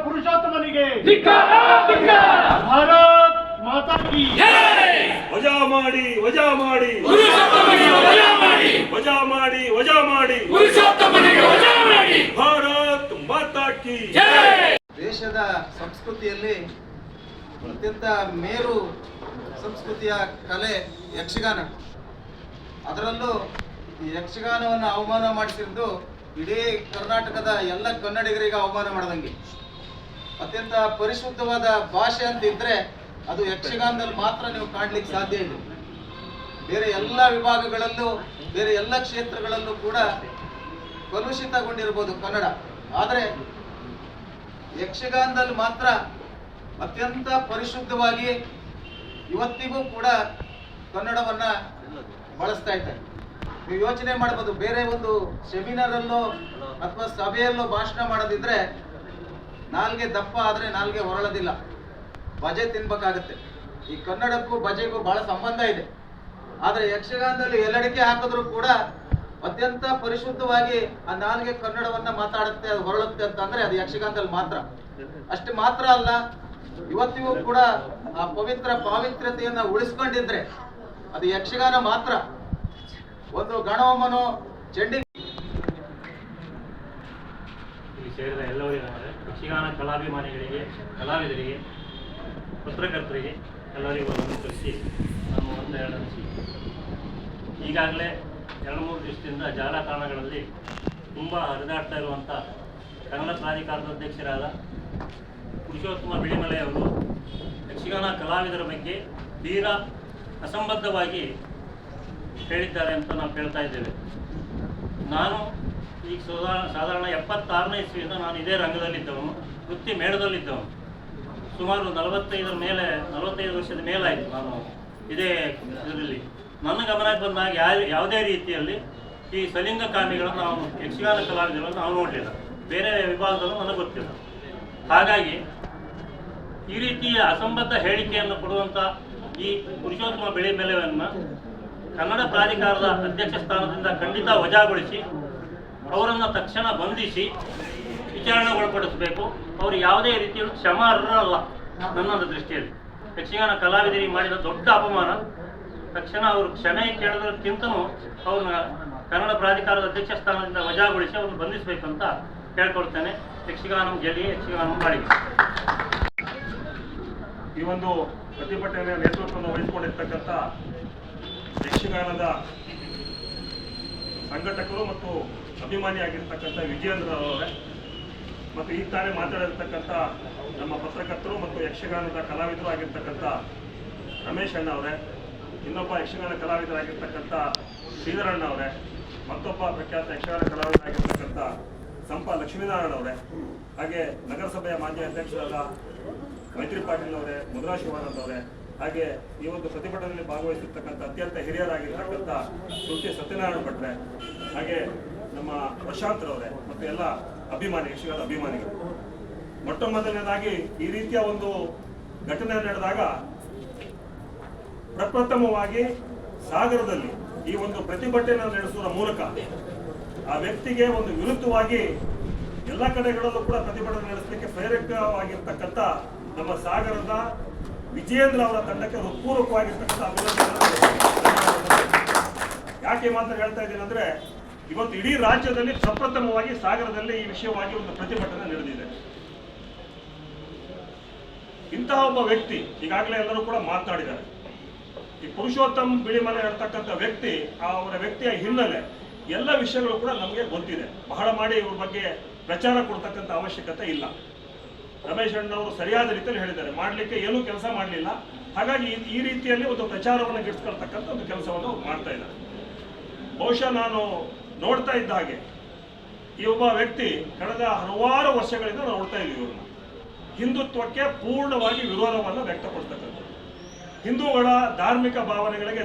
ಪುರುಷೋತ್ತಮನಿಗೆ ಭಾರತ್ ಮಾತಾ ಕಿ ವಜಾ ಮಾಡಿ ವಜಾ ಮಾಡಿ ವಜಾ ಮಾಡಿ ವಜಾ ಮಾಡಿ ಭಾರತ್ ಮಾತಾ ಕಿ. ದೇಶದ ಸಂಸ್ಕೃತಿಯಲ್ಲಿ ಅತ್ಯಂತ ಮೇರು ಸಂಸ್ಕೃತಿಯ ಕಲೆ ಯಕ್ಷಗಾನ. ಅದರಲ್ಲೂ ಈ ಯಕ್ಷಗಾನವನ್ನು ಅವಮಾನ ಮಾಡಿಸಿದ್ದು ಇಡೀ ಕರ್ನಾಟಕದ ಎಲ್ಲ ಕನ್ನಡಿಗರಿಗೆ ಅವಮಾನ ಮಾಡದಂಗೆ. ಅತ್ಯಂತ ಪರಿಶುದ್ಧವಾದ ಭಾಷೆ ಅಂತ ಇದ್ರೆ ಅದು ಯಕ್ಷಗಾನದಲ್ಲಿ ಮಾತ್ರ ನೀವು ಕಾಣಲಿಕ್ಕೆ ಸಾಧ್ಯ ಇದೆ. ಬೇರೆ ಎಲ್ಲ ವಿಭಾಗಗಳಲ್ಲೂ ಬೇರೆ ಎಲ್ಲ ಕ್ಷೇತ್ರಗಳಲ್ಲೂ ಕೂಡ ಕಲುಷಿತಗೊಂಡಿರ್ಬೋದು ಕನ್ನಡ, ಆದರೆ ಯಕ್ಷಗಾನದಲ್ಲಿ ಮಾತ್ರ ಅತ್ಯಂತ ಪರಿಶುದ್ಧವಾಗಿ ಇವತ್ತಿಗೂ ಕೂಡ ಕನ್ನಡವನ್ನ ಬಳಸ್ತಾ ಇದ್ದಾರೆ. ನೀವು ಯೋಚನೆ ಮಾಡ್ಬೋದು, ಬೇರೆ ಒಂದು ಸೆಮಿನಾರಲ್ಲೋ ಅಥವಾ ಸಭೆಯಲ್ಲೋ ಭಾಷಣ ಮಾಡೋದಿದ್ರೆ ನಾಲ್ಗೆ ದಪ್ಪ ಆದರೆ ನಾಲ್ಗೆ ಹೊರಳೋದಿಲ್ಲ, ಬಜೆ ತಿನ್ಬೇಕಾಗತ್ತೆ. ಈ ಕನ್ನಡಕ್ಕೂ ಬಜೆಗೂ ಬಹಳ ಸಂಬಂಧ ಇದೆ. ಆದರೆ ಯಕ್ಷಗಾನದಲ್ಲಿ ಎಲ್ಲಡಿಕೆ ಹಾಕಿದ್ರು ಕೂಡ ಅತ್ಯಂತ ಪರಿಶುದ್ಧವಾಗಿ ಆ ನಾಲ್ಗೆ ಕನ್ನಡವನ್ನ ಮಾತಾಡುತ್ತೆ, ಅದು ಹೊರಳುತ್ತೆ ಅಂತಂದ್ರೆ ಅದು ಯಕ್ಷಗಾನದಲ್ಲಿ ಮಾತ್ರ. ಅಷ್ಟು ಮಾತ್ರ ಅಲ್ಲ, ಇವತ್ತಿಗೂ ಕೂಡ ಆ ಪವಿತ್ರ ಪಾವಿತ್ರ್ಯತೆಯನ್ನ ಉಳಿಸ್ಕೊಂಡಿದ್ರೆ ಅದು ಯಕ್ಷಗಾನ ಮಾತ್ರ. ಒಂದು ಗಣಹೋಮನೋ ಚಂಡಿ ಇಲ್ಲಿ ಸೇರಿದ ಎಲ್ಲರಿಗೂ ಯಕ್ಷಗಾನ ಕಲಾಭಿಮಾನಿಗಳಿಗೆ, ಕಲಾವಿದರಿಗೆ, ಪತ್ರಕರ್ತರಿಗೆ ಎಲ್ಲರಿಗೂ ನಮಸ್ಕರಿಸಿ ನಾನು ಒಂದೆರಡು ಅನಿಸಿ ಈಗಾಗಲೇ 2-3 ದಿವಸದಿಂದ ಜಾಲತಾಣಗಳಲ್ಲಿ ತುಂಬ ಹರಿದಾಡ್ತಾ ಇರುವಂಥ ಕನ್ನಡ ಪ್ರಾಧಿಕಾರದ ಅಧ್ಯಕ್ಷರಾದ ಪುರುಷೋತ್ತಮ ಬಿಳಿಮಲೆ ಅವರು ಯಕ್ಷಗಾನ ಕಲಾವಿದರ ಬಗ್ಗೆ ತೀರಾ ಅಸಂಬದ್ಧವಾಗಿ ಹೇಳಿದ್ದಾರೆ ಅಂತ ನಾವು ಕೇಳ್ತಾ ಇದ್ದೇವೆ. ನಾನು ಈಗ ಸಾಧಾರಣ 76ನೇ ಇಸ್ವಿಯಿಂದ ನಾನು ಇದೇ ರಂಗದಲ್ಲಿದ್ದವನು, ವೃತ್ತಿ ಮೇಳದಲ್ಲಿದ್ದವನು. ಸುಮಾರು 45 ವರ್ಷದ ಮೇಲಾಯಿತು ನಾನು ಇದೇ ಇದರಲ್ಲಿ. ನನ್ನ ಗಮನಕ್ಕೆ ಬಂದಾಗ ಯಾವುದೇ ರೀತಿಯಲ್ಲಿ ಈ ಸಲಿಂಗ ಕಾಮಿಗಳನ್ನು ನಾವು ಯಕ್ಷಗಾನ ಕಲಾವಿದರನ್ನು ನಾವು ನೋಡಲಿಲ್ಲ, ಬೇರೆ ವಿಭಾಗದಲ್ಲೂ ನನಗೆ ಗೊತ್ತಿಲ್ಲ. ಹಾಗಾಗಿ ಈ ರೀತಿಯ ಅಸಂಬದ್ಧ ಹೇಳಿಕೆಯನ್ನು ಕೊಡುವಂಥ ಈ ಪುರುಷೋತ್ತಮ ಬಿಳಿಮಲೆಯನ್ನು ಕನ್ನಡ ಪ್ರಾಧಿಕಾರದ ಅಧ್ಯಕ್ಷ ಸ್ಥಾನದಿಂದ ಖಂಡಿತ ವಜಾಗೊಳಿಸಿ ಅವರನ್ನು ತಕ್ಷಣ ಬಂಧಿಸಿ ವಿಚಾರಣೆಗೊಳಪಡಿಸಬೇಕು. ಅವರು ಯಾವುದೇ ರೀತಿಯಲ್ಲಿ ಕ್ಷಮಾರ್ಹರಲ್ಲ ನನ್ನ ದೃಷ್ಟಿಯಲ್ಲಿ. ಯಕ್ಷಗಾನ ಕಲಾವಿದರಿಗೆ ಮಾಡಿದ ದೊಡ್ಡ ಅಪಮಾನ. ತಕ್ಷಣ ಅವರು ಕ್ಷಮೆ ಕೇಳೋದಕ್ಕಿಂತನೂ ಅವ್ರನ್ನ ಕನ್ನಡ ಪ್ರಾಧಿಕಾರದ ಅಧ್ಯಕ್ಷ ಸ್ಥಾನದಿಂದ ವಜಾಗೊಳಿಸಿ ಅವ್ರನ್ನ ಬಂಧಿಸಬೇಕಂತ ಕೇಳ್ಕೊಳ್ತೇನೆ. ಯಕ್ಷಗಾನ ಗೆಲ್ಲಿ, ಯಕ್ಷಗಾನ ಮಾಡಿ. ಈ ಒಂದು ಪ್ರತಿಭಟನೆಯ ನೇತೃತ್ವವನ್ನು ವಹಿಸಿಕೊಂಡಿರ್ತಕ್ಕಂಥ ಯಕ್ಷಗಾನದ ಸಂಘಟಕರು ಮತ್ತು ಅಭಿಮಾನಿಯಾಗಿರ್ತಕ್ಕಂಥ ವಿಜಯೇಂದ್ರ ಅವರೇ, ಮತ್ತು ಈಗ ತಾನೇ ಮಾತಾಡಿರ್ತಕ್ಕಂಥ ನಮ್ಮ ಪತ್ರಕರ್ತರು ಮತ್ತು ಯಕ್ಷಗಾನದ ಕಲಾವಿದರು ಆಗಿರ್ತಕ್ಕಂಥ ರಮೇಶ್ ಅಣ್ಣ ಅವರೇ, ಇನ್ನೊಬ್ಬ ಯಕ್ಷಗಾನ ಕಲಾವಿದರಾಗಿರ್ತಕ್ಕಂಥ ಶ್ರೀಧರಣ್ಣ ಅವರೇ, ಮತ್ತೊಬ್ಬ ಪ್ರಖ್ಯಾತ ಯಕ್ಷಗಾನ ಕಲಾವಿದರಾಗಿರ್ತಕ್ಕಂಥ ಸಂಪ ಲಕ್ಷ್ಮೀನಾರಾಯಣ ಅವರೇ, ಹಾಗೆ ನಗರಸಭೆಯ ಮಾಜಿ ಅಧ್ಯಕ್ಷರಾದ ಮೈತ್ರಿ ಪಾಟೀಲ್ ಅವರೇ, ಮುದ್ರಾ ಶಿವಾನಂದ್ ಅವರೇ, ಹಾಗೆ ಈ ಒಂದು ಪ್ರತಿಭಟನೆಯಲ್ಲಿ ಭಾಗವಹಿಸಿರ್ತಕ್ಕಂಥ ಅತ್ಯಂತ ಹಿರಿಯರಾಗಿರ್ತಕ್ಕಂಥ ಶ್ರುತಿ ಸತ್ಯನಾರಾಯಣ ಭಟ್ರೆ, ಹಾಗೆ ನಮ್ಮ ಪ್ರಶಾಂತ್ರವರೇ ಮತ್ತು ಎಲ್ಲ ಅಭಿಮಾನಿ, ಯಕ್ಷಗಾನ ಅಭಿಮಾನಿಗಳು. ಮೊಟ್ಟ ಮೊದಲನೇದಾಗಿ ಈ ರೀತಿಯ ಒಂದು ಘಟನೆ ನಡೆದಾಗ ಪ್ರಪ್ರಥಮವಾಗಿ ಸಾಗರದಲ್ಲಿ ಈ ಒಂದು ಪ್ರತಿಭಟನೆಯನ್ನು ನಡೆಸುವ ಮೂಲಕ ಆ ವ್ಯಕ್ತಿಗೆ ಒಂದು ವಿರುದ್ಧವಾಗಿ ಎಲ್ಲ ಕಡೆಗಳಲ್ಲೂ ಕೂಡ ಪ್ರತಿಭಟನೆ ನಡೆಸಲಿಕ್ಕೆ ಪ್ರೇರಕವಾಗಿರ್ತಕ್ಕಂಥ ನಮ್ಮ ಸಾಗರದ ವಿಜಯೇಂದ್ರ ಅವರ ತಂಡಕ್ಕೆ ಹೃತ್ಪೂರ್ವಕವಾಗಿರ್ತಕ್ಕಂಥ ಅಭಿನಂದನೆ. ಯಾಕೆ ಮಾತ್ರ ಹೇಳ್ತಾ ಇದ್ದೀನಿ ಅಂದ್ರೆ, ಇವತ್ತು ಇಡೀ ರಾಜ್ಯದಲ್ಲಿ ಪ್ರಪ್ರಥಮವಾಗಿ ಸಾಗರದಲ್ಲಿ ಈ ವಿಷಯವಾಗಿ ಒಂದು ಪ್ರತಿಭಟನೆ ನಡೆದಿದೆ. ಇಂತಹ ಒಬ್ಬ ವ್ಯಕ್ತಿ, ಈಗಾಗಲೇ ಎಲ್ಲರೂ ಕೂಡ ಮಾತನಾಡಿದ್ದಾರೆ, ಈ ಪುರುಷೋತ್ತಮ್ ಬಿಳಿಮಲೆ ಹೇಳ್ತಕ್ಕಂಥ ವ್ಯಕ್ತಿ, ಅವರ ವ್ಯಕ್ತಿಯ ಹಿನ್ನೆಲೆ ಎಲ್ಲ ವಿಷಯಗಳು ಕೂಡ ನಮಗೆ ಗೊತ್ತಿದೆ. ಬಹಳ ಮಾಡಿ ಇವ್ರ ಬಗ್ಗೆ ಪ್ರಚಾರ ಕೊಡ್ತಕ್ಕಂಥ ಅವಶ್ಯಕತೆ ಇಲ್ಲ. ರಮೇಶ್ ಅಣ್ಣವರು ಸರಿಯಾದ ರೀತಿಯಲ್ಲಿ ಹೇಳಿದ್ದಾರೆ, ಮಾಡಲಿಕ್ಕೆ ಏನೂ ಕೆಲಸ ಮಾಡಲಿಲ್ಲ. ಹಾಗಾಗಿ ಈ ರೀತಿಯಲ್ಲಿ ಒಂದು ಪ್ರಚಾರವನ್ನು ಗಿಟ್ಟಿಸ್ಕೊಳ್ತಕ್ಕಂಥ ಒಂದು ಕೆಲಸವನ್ನು ಮಾಡ್ತಾ ಇದ್ದಾರೆ. ಬಹುಶಃ ನಾನು ನೋಡ್ತಾ ಇದ್ದ ಹಾಗೆ ಈ ಒಬ್ಬ ವ್ಯಕ್ತಿ ಕಳೆದ ಹಲವಾರು ವರ್ಷಗಳಿಂದ ನೋಡ್ತಾ ಇದ್ದೀವಿ ಇವ್ರನ್ನ. ಹಿಂದುತ್ವಕ್ಕೆ ಪೂರ್ಣವಾಗಿ ವಿರೋಧವನ್ನು ವ್ಯಕ್ತಪಡಿಸ್ತಕ್ಕಂಥದ್ದು, ಹಿಂದೂಗಳ ಧಾರ್ಮಿಕ ಭಾವನೆಗಳಿಗೆ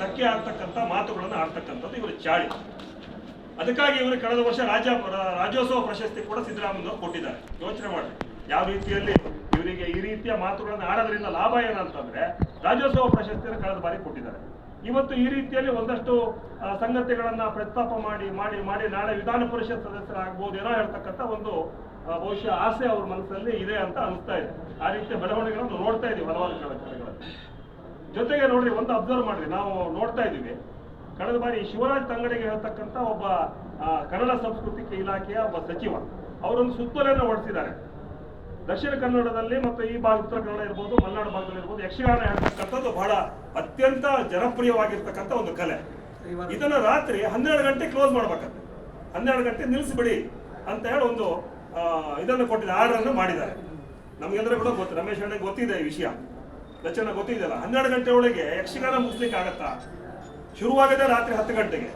ಧಕ್ಕೆ ಆಗ್ತಕ್ಕಂಥ ಮಾತುಗಳನ್ನು ಆಡ್ತಕ್ಕಂಥದ್ದು ಇವರು ಚಾಳಿ. ಅದಕ್ಕಾಗಿ ಇವರು ಕಳೆದ ವರ್ಷ ರಾಜ್ಯೋತ್ಸವ ಪ್ರಶಸ್ತಿ ಕೂಡ ಸಿದ್ದರಾಮಯ್ಯ ಕೊಟ್ಟಿದ್ದಾರೆ. ಯೋಚನೆ ಮಾಡಿ, ಯಾವ ರೀತಿಯಲ್ಲಿ ಇವರಿಗೆ ಈ ರೀತಿಯ ಮಾತುಗಳನ್ನು ಆಡೋದ್ರಿಂದ ಲಾಭ ಏನಂತಂದ್ರೆ ರಾಜ್ಯೋತ್ಸವ ಪ್ರಶಸ್ತಿಯನ್ನು ಕಳೆದ ಬಾರಿ ಕೊಟ್ಟಿದ್ದಾರೆ. ಇವತ್ತು ಈ ರೀತಿಯಲ್ಲಿ ಒಂದಷ್ಟು ಸಂಗತಿಗಳನ್ನ ಪ್ರಸ್ತಾಪ ಮಾಡಿ ಮಾಡಿ ಮಾಡಿ ನಾಳೆ ವಿಧಾನ ಪರಿಷತ್ ಸದಸ್ಯರಾಗಬಹುದು ಏನೋ ಹೇಳ್ತಕ್ಕಂಥ ಒಂದು ಬಹುಶಃ ಆಸೆ ಅವ್ರ ಮನಸ್ಸಲ್ಲಿ ಇದೆ ಅಂತ ಅನಿಸ್ತಾ ಇದೆ. ಆ ರೀತಿಯ ಬೆಳವಣಿಗೆಗಳನ್ನು ನೋಡ್ತಾ ಇದೀವಿ ಹಲವಾರು ಕಡೆಗಳಲ್ಲಿ. ಜೊತೆಗೆ ನೋಡ್ರಿ, ಒಂದು ಅಬ್ಸರ್ವ್ ಮಾಡ್ರಿ, ನಾವು ನೋಡ್ತಾ ಇದೀವಿ ಕಳೆದ ಬಾರಿ ಶಿವರಾಜ್ ತಂಗಡಿಗೆ ಹೇಳ್ತಕ್ಕಂಥ ಒಬ್ಬ ಕನ್ನಡ ಸಾಂಸ್ಕೃತಿಕ ಇಲಾಖೆಯ ಒಬ್ಬ ಸಚಿವ ಅವರೊಂದು ಸುತ್ತೋಲೆಯನ್ನು ಹೊರಡಿಸಿದ್ದಾರೆ. ದಕ್ಷಿಣ ಕನ್ನಡದಲ್ಲಿ ಮತ್ತು ಈ ಭಾಗ ಉತ್ತರ ಕನ್ನಡ ಇರ್ಬೋದು, ಮಲೆನಾಡು ಭಾಗದಲ್ಲಿ ಇರ್ಬೋದು, ಯಕ್ಷಗಾನ ಹೇಳ್ತಕ್ಕಂಥದ್ದು ಬಹಳ ಅತ್ಯಂತ ಜನಪ್ರಿಯವಾಗಿರ್ತಕ್ಕಂಥ ಒಂದು ಕಲೆ. ಇದನ್ನ ರಾತ್ರಿ 12 ಗಂಟೆ ಕ್ಲೋಸ್ ಮಾಡ್ಬೇಕಂತೆ, 12 ಗಂಟೆ ನಿಲ್ಲಿಸ್ಬಿಡಿ ಅಂತ ಹೇಳಿ ಒಂದು ಇದನ್ನು ಕೊಟ್ಟಿದ್ದಾರೆ, ಆರ್ಡರ್ ಅನ್ನು ಮಾಡಿದ್ದಾರೆ. ನಮ್ಗೆಲ್ಲರೂ ಕೂಡ ಗೊತ್ತು, ರಮೇಶ್ ಅಣ್ಣಗೆ ಗೊತ್ತಿದೆ ಈ ವಿಷಯ, ದಕ್ಷಿಣ ಗೊತ್ತಿದೆಯಲ್ಲ. 12 ಗಂಟೆ ಒಳಗೆ ಯಕ್ಷಗಾನ ಮುಗಿಸ್ಲಿಕ್ಕೆ ಆಗತ್ತಾ? ಶುರುವಾಗದೆ ರಾತ್ರಿ 10 ಗಂಟೆಗೆ.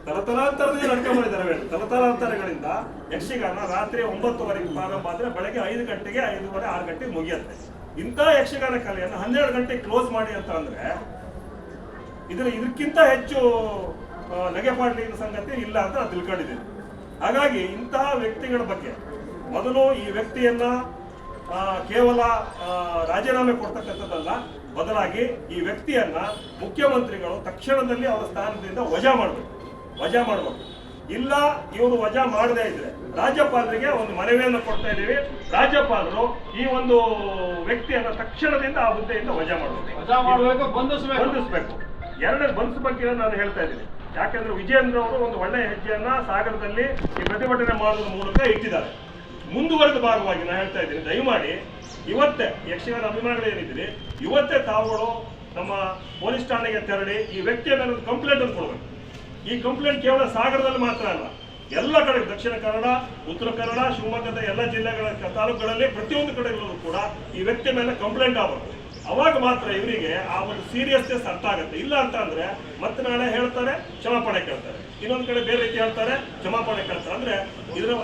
ತಲತಲಾಂತರದಿಂದ ನಡ್ಕೊಂಡ್ಬಂದಿದ್ದಾರೆ. ತಲತಲಾಂತರಗಳಿಂದ ಯಕ್ಷಗಾನ ರಾತ್ರಿ 9:30 ಪ್ರಾರಂಭ ಆದ್ರೆ ಬೆಳಗ್ಗೆ 5 ಗಂಟೆಗೆ 5:30 6 ಗಂಟೆಗೆ ಮುಗಿಯುತ್ತೆ. ಇಂಥ ಯಕ್ಷಗಾನ ಕಲೆಯನ್ನು 12 ಗಂಟೆಗೆ ಕ್ಲೋಸ್ ಮಾಡಿ ಅಂತ ಅಂದ್ರೆ ಇದಕ್ಕಿಂತ ಹೆಚ್ಚು ನಗೆಪಾಡ್ಲಿನ ಸಂಗತಿ ಇಲ್ಲ ಅಂತ ನಾನು ತಿಳ್ಕೊಂಡಿದ್ದೀನಿ. ಹಾಗಾಗಿ ಇಂತಹ ವ್ಯಕ್ತಿಗಳ ಬಗ್ಗೆ ಮೊದಲು ಈ ವ್ಯಕ್ತಿಯನ್ನ ಕೇವಲ ರಾಜೀನಾಮೆ ಕೊಡ್ತಕ್ಕಂಥದ್ದಲ್ಲ, ಬದಲಾಗಿ ಈ ವ್ಯಕ್ತಿಯನ್ನ ಮುಖ್ಯಮಂತ್ರಿಗಳು ತಕ್ಷಣದಲ್ಲಿ ಅವರ ಸ್ಥಾನದಿಂದ ವಜಾ ಮಾಡಬೇಕು. ಇಲ್ಲ ಇವರು ವಜಾ ಮಾಡದೇ ಇದ್ರೆ ರಾಜ್ಯಪಾಲರಿಗೆ ಒಂದು ಮನವಿಯನ್ನು ಕೊಡ್ತಾ ಇದ್ದೀವಿ. ರಾಜ್ಯಪಾಲರು ಈ ಒಂದು ವ್ಯಕ್ತಿಯನ್ನ ತಕ್ಷಣದಿಂದ ಆ ಹುದ್ದೆಯಿಂದ ವಜಾ ಮಾಡಬೇಕು, ಬಂಧಿಸಬೇಕು. ಎರಡನೇ ಬಂಧಿಸಬೇಕು ನಾನು ಹೇಳ್ತಾ ಇದ್ದೀನಿ. ಯಾಕಂದ್ರೆ ವಿಜಯೇಂದ್ರ ಅವರು ಒಂದು ಒಳ್ಳೆಯ ಹೆಜ್ಜೆಯನ್ನ ಸಾಗರದಲ್ಲಿ ಈ ಪ್ರತಿಭಟನೆ ಮಾಡೋದ್ರ ಮೂಲಕ ಇಟ್ಟಿದ್ದಾರೆ. ಮುಂದುವರೆದ ಭಾಗವಾಗಿ ನಾನು ಹೇಳ್ತಾ ಇದ್ದೀನಿ, ದಯಮಾಡಿ ಇವತ್ತೇ ಯಕ್ಷಗಾನ ಅಭಿಮಾನಿಗಳೇನಿದ್ದೀರಿ, ಇವತ್ತೇ ತಾವುಗಳು ನಮ್ಮ ಪೊಲೀಸ್ ಠಾಣೆಗೆ ತೆರಳಿ ಈ ವ್ಯಕ್ತಿಯ ಮೇಲೆ ಒಂದು ಕಂಪ್ಲೇಂಟ್ ಅನ್ನು ಕೊಡಬೇಕು. ಈ ಕಂಪ್ಲೇಂಟ್ ಕೇವಲ ಸಾಗರದಲ್ಲಿ ಮಾತ್ರ ಅಲ್ಲ, ಎಲ್ಲ ಕಡೆ, ದಕ್ಷಿಣ ಕನ್ನಡ, ಉತ್ತರ ಕನ್ನಡ, ಶಿವಮೊಗ್ಗದ ಎಲ್ಲ ಜಿಲ್ಲೆಗಳ ತಾಲೂಕುಗಳಲ್ಲಿ ಪ್ರತಿಯೊಂದು ಕಡೆಗಳಲ್ಲೂ ಕೂಡ ಈ ವ್ಯಕ್ತಿಯ ಮೇಲೆ ಕಂಪ್ಲೇಂಟ್ ಆಗಬೇಕು. ಅವಾಗ ಮಾತ್ರ ಇವರಿಗೆ ಆ ಒಂದು ಸೀರಿಯಸ್ನೆಸ್ ಅರ್ಥ ಆಗುತ್ತೆ. ಇಲ್ಲ ಅಂತ ಅಂದ್ರೆ ಮತ್ತೆ ನಾಳೆ ಹೇಳ್ತಾರೆ ಕ್ಷಮಾಪಣೆ ಕೇಳ್ತಾರೆ, ಇನ್ನೊಂದು ಕಡೆ ಬೇರೆ ರೀತಿ ಹೇಳ್ತಾರೆ ಕ್ಷಮಾಪಣೆ ಕೇಳ್ತಾರೆ. ಅಂದ್ರೆ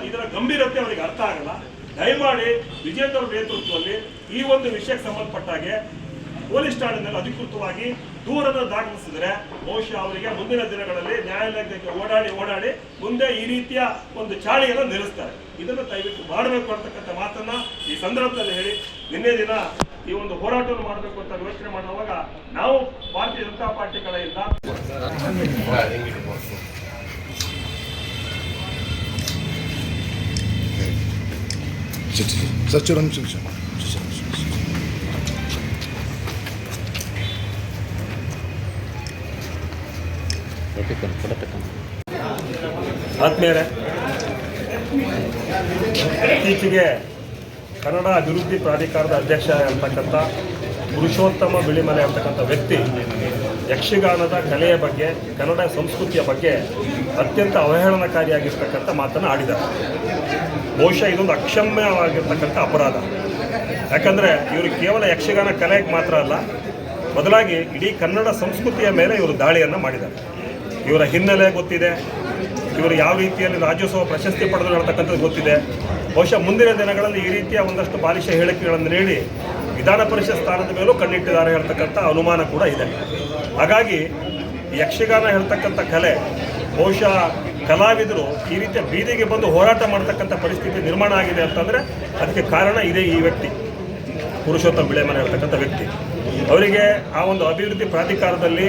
ಇದರ ಗಂಭೀರತೆ ಅವರಿಗೆ ಅರ್ಥ ಆಗಲ್ಲ. ದಯಮಾಡಿ ವಿಜೇಂದ್ರ ಅವರ ನೇತೃತ್ವದಲ್ಲಿ ಈ ಒಂದು ವಿಷಯಕ್ಕೆ ಸಂಬಂಧಪಟ್ಟ ಹಾಗೆ ಪೊಲೀಸ್ ಠಾಣೆಯಲ್ಲಿ ಅಧಿಕೃತವಾಗಿ ದೂರನ್ನು ದಾಖಲಿಸಿದರೆ ಬಹುಶಃ ಅವರಿಗೆ ಮುಂದಿನ ದಿನಗಳಲ್ಲಿ ನ್ಯಾಯಾಲಯಕ್ಕೆ ಓಡಾಡಿ ಮುಂದೆ ಈ ರೀತಿಯ ಒಂದು ಚಾಳಿಯನ್ನು ನಿಲ್ಲಿಸ್ತಾರೆ. ಇದನ್ನು ದಯವಿಟ್ಟು ಮಾಡಬೇಕು ಅಂತಕ್ಕಂಥ ಮಾತನ್ನ ಈ ಸಂದರ್ಭದಲ್ಲಿ ಹೇಳಿ, ನಿನ್ನೆ ದಿನ ಈ ಒಂದು ಹೋರಾಟವನ್ನು ಮಾಡಬೇಕು ಅಂತ ಯೋಚನೆ ಮಾಡುವಾಗ ನಾವು ಭಾರತೀಯ ಜನತಾ ಪಾರ್ಟಿ ಕಡೆಯಿಂದ ಆತ್ಮೀಯರೇ, ಇತ್ತೀಚೆಗೆ ಕನ್ನಡ ಅಭಿವೃದ್ಧಿ ಪ್ರಾಧಿಕಾರದ ಅಧ್ಯಕ್ಷ ಅಂತಕ್ಕಂಥ ಪುರುಷೋತ್ತಮ ಬಿಳಿಮಲೆ ಅಂತಕ್ಕಂಥ ವ್ಯಕ್ತಿ ಯಕ್ಷಗಾನದ ಕಲೆಯ ಬಗ್ಗೆ, ಕನ್ನಡ ಸಂಸ್ಕೃತಿಯ ಬಗ್ಗೆ ಅತ್ಯಂತ ಅವಹೇಳನಕಾರಿಯಾಗಿರ್ತಕ್ಕಂಥ ಮಾತನ್ನು ಆಡಿದ್ದಾರೆ. ಬಹುಶಃ ಇದೊಂದು ಅಕ್ಷಮ್ಯವಾಗಿರ್ತಕ್ಕಂಥ ಅಪರಾಧ. ಯಾಕಂದರೆ ಇವರು ಕೇವಲ ಯಕ್ಷಗಾನ ಕಲೆಗೆ ಮಾತ್ರ ಅಲ್ಲ, ಬದಲಾಗಿ ಇಡೀ ಕನ್ನಡ ಸಂಸ್ಕೃತಿಯ ಮೇಲೆ ಇವರು ದಾಳಿಯನ್ನು ಮಾಡಿದ್ದಾರೆ. ಇವರ ಹಿನ್ನೆಲೆ ಗೊತ್ತಿದೆ, ಇವರು ಯಾವ ರೀತಿಯಲ್ಲಿ ರಾಜ್ಯೋತ್ಸವ ಪ್ರಶಸ್ತಿ ಪಡೆದು ಹೇಳ್ತಕ್ಕಂಥದ್ದು ಗೊತ್ತಿದೆ. ಬಹುಶಃ ಮುಂದಿನ ದಿನಗಳಲ್ಲಿ ಈ ರೀತಿಯ ಒಂದಷ್ಟು ಬಾಲಿಶ ಹೇಳಿಕೆಗಳನ್ನು ನೀಡಿ ವಿಧಾನ ಪರಿಷತ್ ಸ್ಥಾನದ ಮೇಲೂ ಕಣ್ಣಿಟ್ಟಿದ್ದಾರೆ ಹೇಳ್ತಕ್ಕಂಥ ಅನುಮಾನ ಕೂಡ ಇದೆ. ಹಾಗಾಗಿ ಯಕ್ಷಗಾನ ಹೇಳ್ತಕ್ಕಂಥ ಕಲೆ, ಬಹುಶಃ ಕಲಾವಿದರು ಈ ರೀತಿಯ ಬೀದಿಗೆ ಬಂದು ಹೋರಾಟ ಮಾಡ್ತಕ್ಕಂಥ ಪರಿಸ್ಥಿತಿ ನಿರ್ಮಾಣ ಆಗಿದೆ ಅಂತಂದರೆ ಅದಕ್ಕೆ ಕಾರಣ ಇದೆ ಈ ವ್ಯಕ್ತಿ, ಪುರುಷೋತ್ತಮ ಬಿಳಿಮಲೆ ಹೇಳ್ತಕ್ಕಂಥ ವ್ಯಕ್ತಿ. ಅವರಿಗೆ ಆ ಒಂದು ಅಭಿವೃದ್ಧಿ ಪ್ರಾಧಿಕಾರದಲ್ಲಿ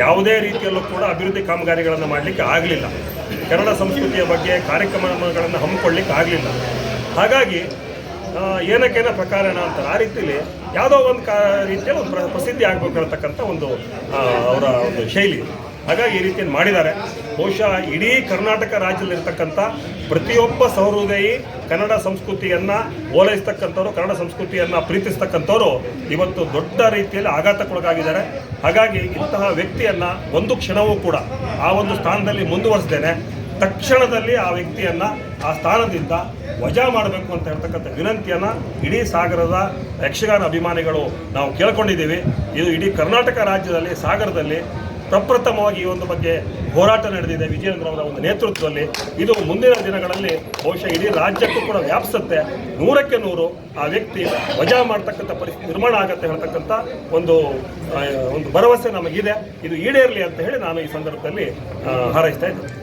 ಯಾವುದೇ ರೀತಿಯಲ್ಲೂ ಕೂಡ ಅಭಿವೃದ್ಧಿ ಕಾಮಗಾರಿಗಳನ್ನು ಮಾಡಲಿಕ್ಕೆ ಆಗಲಿಲ್ಲ. ಕನ್ನಡ ಸಂಸ್ಕೃತಿಯ ಬಗ್ಗೆ ಕಾರ್ಯಕ್ರಮಗಳನ್ನು ಹಮ್ಮಿಕೊಳ್ಳಿಕ್ಕೆ ಆಗಲಿಲ್ಲ. ಹಾಗಾಗಿ ಏನಕ್ಕೇನೋ ಪ್ರಕಾರಣ ಅಂತಾರೆ, ಆ ರೀತಿಯಲ್ಲಿ ಯಾವುದೋ ಒಂದು ರೀತಿಯಲ್ಲಿ ಒಂದು ಪ್ರಸಿದ್ಧಿ ಆಗಬೇಕು ಹೇಳ್ತಕ್ಕಂಥ ಒಂದು ಅವರ ಒಂದು ಶೈಲಿ. ಹಾಗಾಗಿ ಈ ರೀತಿಯನ್ನು ಮಾಡಿದ್ದಾರೆ. ಬಹುಶಃ ಇಡೀ ಕರ್ನಾಟಕ ರಾಜ್ಯದಲ್ಲಿರ್ತಕ್ಕಂಥ ಪ್ರತಿಯೊಬ್ಬ ಸಹೃದಯಿ ಕನ್ನಡ ಸಂಸ್ಕೃತಿಯನ್ನು ಓಲೈಸ್ತಕ್ಕಂಥವ್ರು, ಕನ್ನಡ ಸಂಸ್ಕೃತಿಯನ್ನು ಪ್ರೀತಿಸ್ತಕ್ಕಂಥವ್ರು ಇವತ್ತು ದೊಡ್ಡ ರೀತಿಯಲ್ಲಿ ಆಘಾತಕ್ಕೊಳಗಾಗಿದ್ದಾರೆ. ಹಾಗಾಗಿ ಇಂತಹ ವ್ಯಕ್ತಿಯನ್ನು ಒಂದು ಕ್ಷಣವೂ ಕೂಡ ಆ ಒಂದು ಸ್ಥಾನದಲ್ಲಿ ಮುಂದುವರಿಸದೇನೆ ತಕ್ಷಣದಲ್ಲಿ ಆ ವ್ಯಕ್ತಿಯನ್ನು ಆ ಸ್ಥಾನದಿಂದ ವಜಾ ಮಾಡಬೇಕು ಅಂತ ಹೇಳ್ತಕ್ಕಂಥ ವಿನಂತಿಯನ್ನು ಇಡೀ ಸಾಗರದ ಯಕ್ಷಗಾನ ಅಭಿಮಾನಿಗಳು ನಾವು ಕೇಳ್ಕೊಂಡಿದ್ದೀವಿ. ಇದು ಇಡೀ ಕರ್ನಾಟಕ ರಾಜ್ಯದಲ್ಲಿ ಸಾಗರದಲ್ಲಿ ಪ್ರಪ್ರಥಮವಾಗಿ ಈ ಒಂದು ಬಗ್ಗೆ ಹೋರಾಟ ನಡೆದಿದೆ ವಿಜಯೇಂದ್ರ ಅವರ ಒಂದು ನೇತೃತ್ವದಲ್ಲಿ. ಇದು ಮುಂದಿನ ದಿನಗಳಲ್ಲಿ ಬಹುಶಃ ಇಡೀ ರಾಜ್ಯಕ್ಕೂ ಕೂಡ ವ್ಯಾಪಿಸುತ್ತೆ. 100ಕ್ಕೆ 100 ಆ ವ್ಯಕ್ತಿ ವಜಾ ಮಾಡ್ತಕ್ಕಂಥ ಪರಿಸ್ಥಿತಿ ನಿರ್ಮಾಣ ಆಗುತ್ತೆ ಹೇಳ್ತಕ್ಕಂಥ ಒಂದು ಭರವಸೆ ನಮಗಿದೆ. ಇದು ಈಡೇರಲಿ ಅಂತ ಹೇಳಿ ನಾನು ಈ ಸಂದರ್ಭದಲ್ಲಿ ಹಾರೈಸ್ತಾ ಇದ್ದೇನೆ.